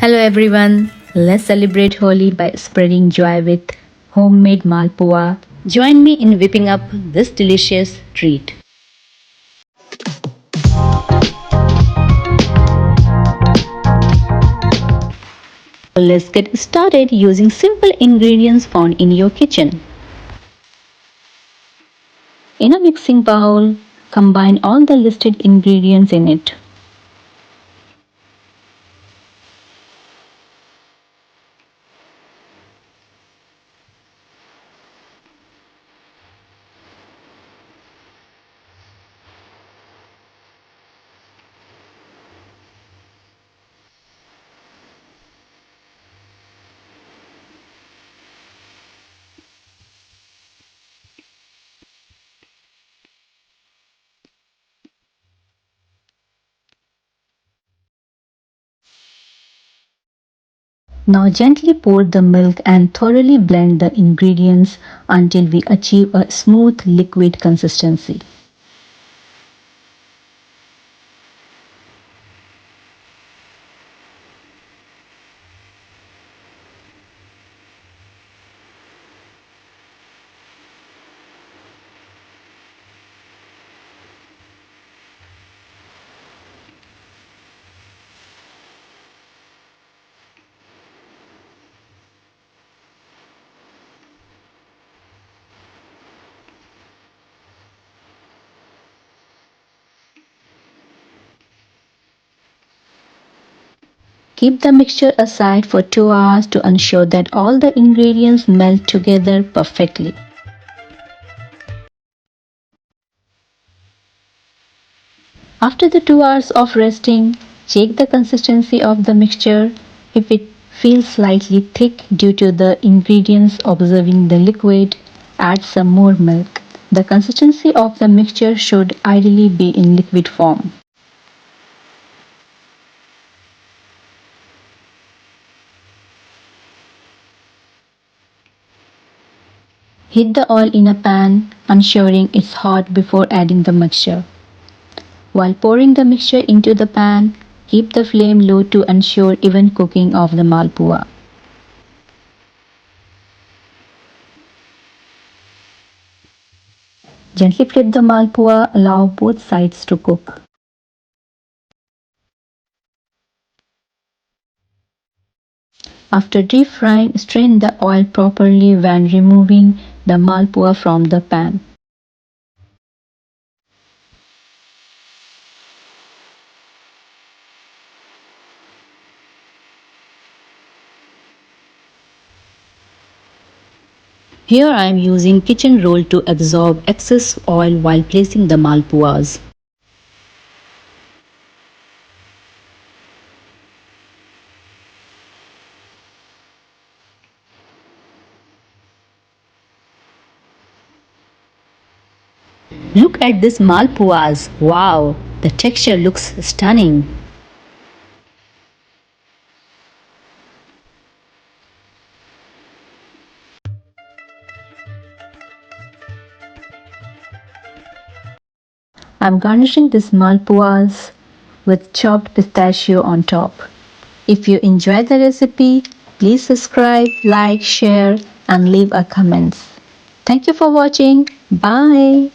Hello everyone, let's celebrate Holi by spreading joy with homemade Malpua. Join me in whipping up this delicious treat. Let's get started using simple ingredients found in your kitchen. In a mixing bowl, combine all the listed ingredients in it. Now gently pour the milk and thoroughly blend the ingredients until we achieve a smooth liquid consistency. Keep the mixture aside for 2 hours to ensure that all the ingredients melt together perfectly. After the 2 hours of resting, check the consistency of the mixture. If it feels slightly thick due to the ingredients observing the liquid, add some more milk. The consistency of the mixture should ideally be in liquid form. Heat the oil in a pan, ensuring it's hot before adding the mixture. While pouring the mixture into the pan, keep the flame low to ensure even cooking of the malpua. Gently flip the malpua, allow both sides to cook. After deep frying, strain the oil properly when removing the malpua from the pan. Here I am using kitchen roll to absorb excess oil while placing the malpuas. Look at this malpuas. Wow, the texture looks stunning. I'm garnishing these malpuas with chopped pistachio on top. If you enjoyed the recipe, please subscribe, like, share, and leave a comment. Thank you for watching. Bye.